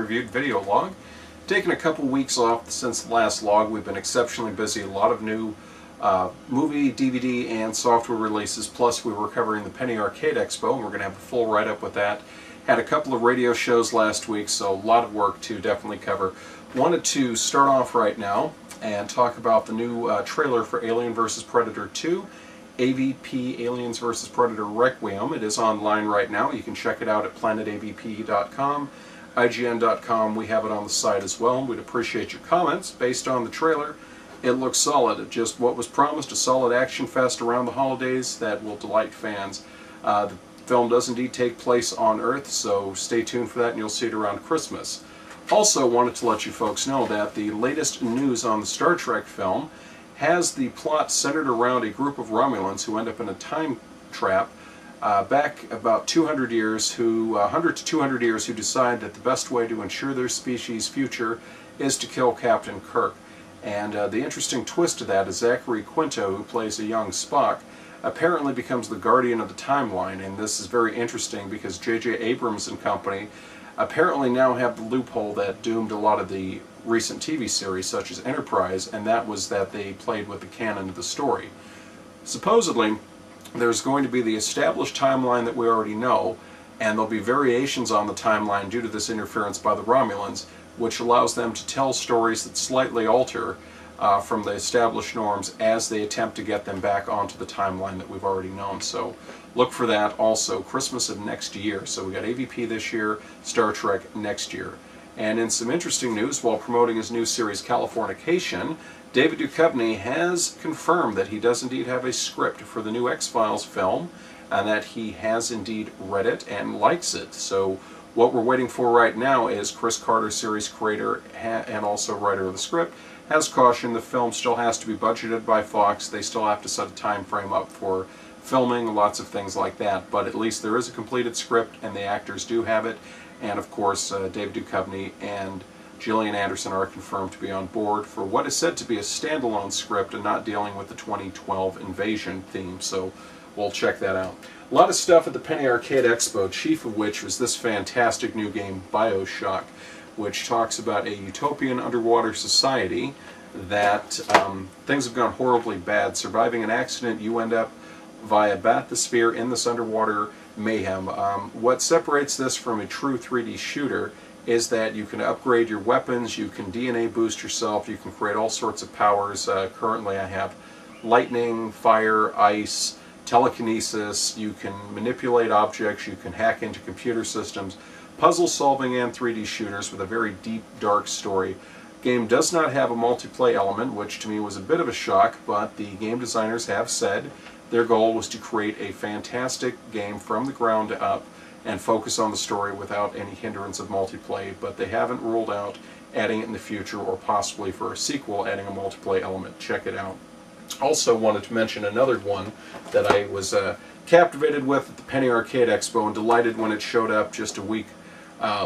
reviewed video log. Taken a couple weeks off since the last log. We've been exceptionally busy. A lot of new movie, DVD, and software releases. Plus, we were covering the Penny Arcade Expo, and we're going to have a full write-up with that. Had a couple of radio shows last week, so a lot of work to definitely cover. Wanted to start off right now and talk about the new trailer for Alien vs. Predator 2. AVP Aliens vs. Predator Requiem. It is online right now. You can check it out at planetavp.com, IGN.com. We have it on the site as well. We'd appreciate your comments. Based on the trailer, it looks solid. Just what was promised, a solid action fest around the holidays that will delight fans. The film does indeed take place on Earth, so stay tuned for that and you'll see it around Christmas. Also wanted to let you folks know that the latest news on the Star Trek film has the plot centered around a group of Romulans who end up in a time trap back about 200 years, 100 to 200 years, who decide that the best way to ensure their species' future is to kill Captain Kirk. And the interesting twist to that is Zachary Quinto, who plays a young Spock, apparently becomes the guardian of the timeline, and this is very interesting because J.J. Abrams and company apparently now have the loophole that doomed a lot of the recent TV series such as Enterprise, and that was that they played with the canon of the story. Supposedly, there's going to be the established timeline that we already know, and there'll be variations on the timeline due to this interference by the Romulans, which allows them to tell stories that slightly alter from the established norms as they attempt to get them back onto the timeline that we've already known. So look for that also Christmas of next year. So we got AVP this year, Star Trek next year. And in some interesting news, while promoting his new series Californication, David Duchovny has confirmed that he does indeed have a script for the new X-Files film, and that he has indeed read it and likes it. So what we're waiting for right now is Chris Carter, series creator and also writer of the script, has cautioned the film still has to be budgeted by Fox. They still have to set a time frame up for filming, lots of things like that. But at least there is a completed script, and the actors do have it. And of course, David Duchovny and Gillian Anderson are confirmed to be on board for what is said to be a standalone script and not dealing with the 2012 invasion theme. So we'll check that out. A lot of stuff at the Penny Arcade Expo, chief of which was this fantastic new game, BioShock, which talks about a utopian underwater society that things have gone horribly bad. Surviving an accident, you end up via bathysphere in this underwater mayhem. What separates this from a true 3D shooter is that you can upgrade your weapons, you can DNA boost yourself, you can create all sorts of powers. Currently I have lightning, fire, ice, telekinesis, you can manipulate objects, you can hack into computer systems, puzzle solving, and 3D shooters with a very deep, dark story. Game does not have a multiplayer element, which to me was a bit of a shock, but the game designers have said their goal was to create a fantastic game from the ground up and focus on the story without any hindrance of multiplayer, but they haven't ruled out adding it in the future or possibly for a sequel adding a multiplayer element. Check it out. Also wanted to mention another one that I was captivated with at the Penny Arcade Expo and delighted when it showed up just a week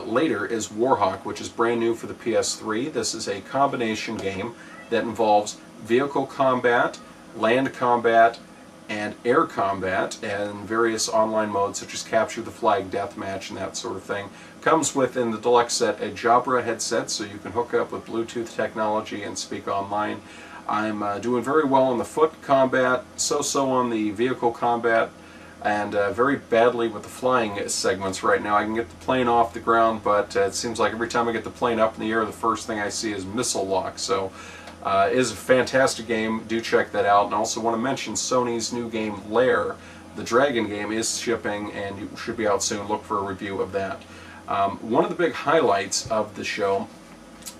later is Warhawk, which is brand new for the PS3. This is a combination game that involves vehicle combat, land combat, and air combat, and various online modes such as capture the flag, deathmatch, and that sort of thing. Comes with, in the deluxe set, a Jabra headset, so you can hook up with Bluetooth technology and speak online. I'm doing very well on the foot combat, so-so on the vehicle combat, and very badly with the flying segments right now. I can get the plane off the ground, but it seems like every time I get the plane up in the air, the first thing I see is missile lock. So it is a fantastic game. Do check that out. And also want to mention Sony's new game, Lair. The Dragon game is shipping and it should be out soon. Look for a review of that. One of the big highlights of the show,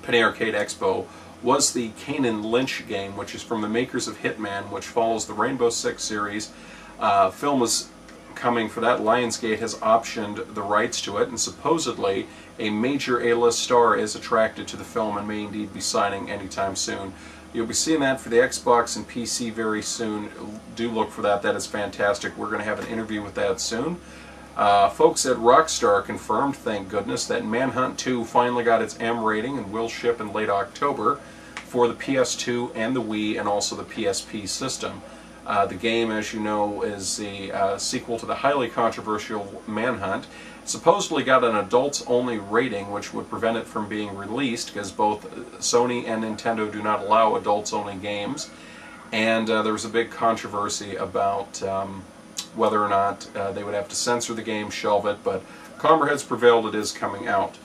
Penny Arcade Expo, was the Kanan Lynch game, which is from the makers of Hitman, which follows the Rainbow Six series. Film is coming for that. Lionsgate has optioned the rights to it, and supposedly a major A-list star is attracted to the film and may indeed be signing anytime soon. You'll be seeing that for the Xbox and PC very soon. Do look for that. That is fantastic. We're going to have an interview with that soon. Folks at Rockstar confirmed, thank goodness, that Manhunt 2 finally got its M rating and will ship in late October for the PS2 and the Wii and also the PSP system. The game, as you know, is the sequel to the highly controversial Manhunt. Supposedly got an adults-only rating, which would prevent it from being released, because both Sony and Nintendo do not allow adults-only games. And there was a big controversy about whether or not they would have to censor the game, shelve it, but calmer heads prevailed. It is coming out.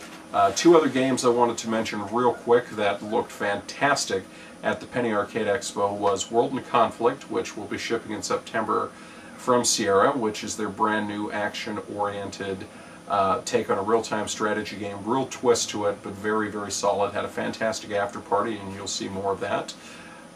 Two other games I wanted to mention real quick that looked fantastic at the Penny Arcade Expo was World in Conflict, which will be shipping in September from Sierra, which is their brand new action-oriented take on a real-time strategy game. Real twist to it, but very, very solid. Had a fantastic after party, and you'll see more of that.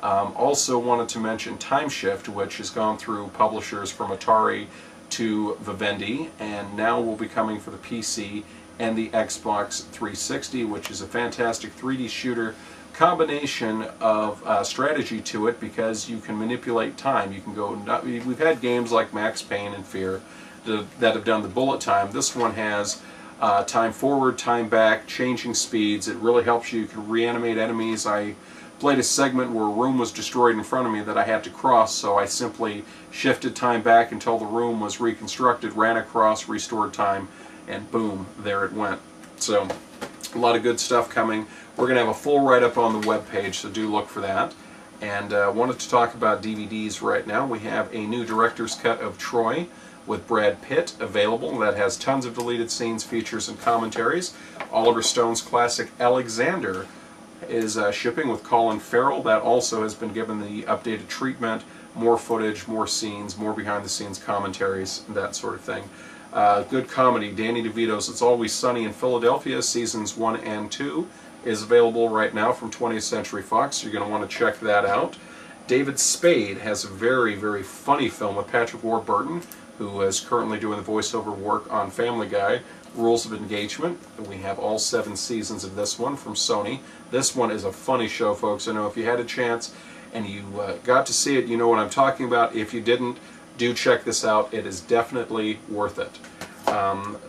Also wanted to mention Time Shift, which has gone through publishers from Atari to Vivendi, and now will be coming for the PC and the Xbox 360, which is a fantastic 3D shooter combination of strategy to it, because you can manipulate time. You can go, we've had games like Max Payne and Fear that have done the bullet time. This one has time forward, time back, changing speeds. It really helps you. You can reanimate enemies. I played a segment where a room was destroyed in front of me that I had to cross, so I simply shifted time back until the room was reconstructed, ran across, restored time, and boom, there it went. So a lot of good stuff coming. We're going to have a full write-up on the webpage, so do look for that. And wanted to talk about DVDs right now. We have a new director's cut of Troy with Brad Pitt available that has tons of deleted scenes, features, and commentaries. Oliver Stone's classic Alexander is shipping with Colin Farrell. That also has been given the updated treatment, more footage, more scenes, more behind-the-scenes commentaries, that sort of thing. Good comedy, Danny DeVito's It's Always Sunny in Philadelphia, Seasons 1 and 2, is available right now from 20th Century Fox, so you're going to want to check that out. David Spade has a very, very funny film with Patrick Warburton, who is currently doing the voiceover work on Family Guy, Rules of Engagement. We have all 7 seasons of this one from Sony. This one is a funny show, folks. I know if you had a chance and you got to see it, you know what I'm talking about. If you didn't, do check this out. It is definitely worth it.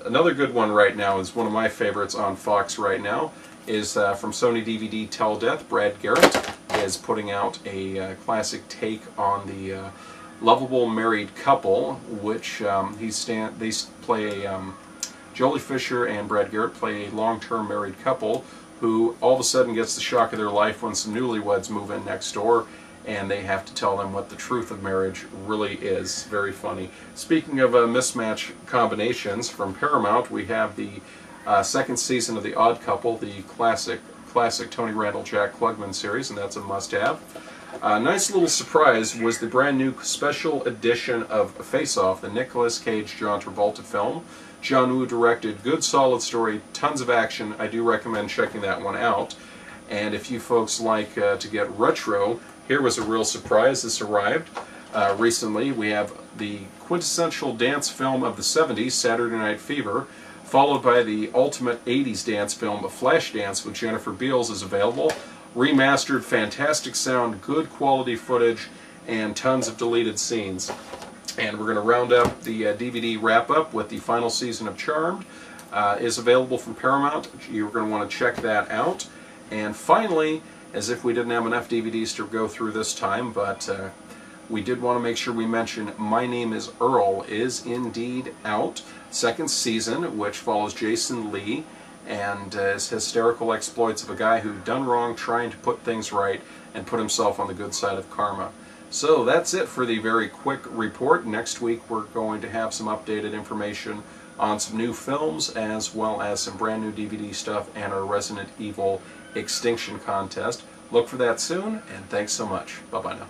Another good one right now is one of my favorites on Fox right now, is from Sony DVD Tell Death. Brad Gareth is putting out a classic take on the lovable married couple, which they play Jolie Fisher and Brad Garrett play a long-term married couple who all of a sudden gets the shock of their life when some newlyweds move in next door, and they have to tell them what the truth of marriage really is. Very funny. Speaking of mismatch combinations, from Paramount we have the second season of The Odd Couple, the classic Tony Randall Jack Klugman series, and that's a must-have. A nice little surprise was the brand new special edition of Face Off, the Nicolas Cage John Travolta film. John Woo directed, good solid story, tons of action. I do recommend checking that one out. And if you folks like to get retro, here was a real surprise. This arrived recently. We have the quintessential dance film of the 70s, Saturday Night Fever, followed by the ultimate 80s dance film, Flashdance with Jennifer Beals, is available. Remastered, fantastic sound, good quality footage, and tons of deleted scenes. And we're going to round up the DVD wrap-up with the final season of Charmed. Is available from Paramount. You're going to want to check that out. And finally, as if we didn't have enough DVDs to go through this time, but we did want to make sure we mention My Name is Earl is indeed out. Second season, which follows Jason Lee and his hysterical exploits of a guy who done wrong trying to put things right and put himself on the good side of karma. So that's it for the very quick report. Next week we're going to have some updated information on some new films, as well as some brand new DVD stuff and our Resident Evil Extinction contest. Look for that soon, and thanks so much. Bye-bye now.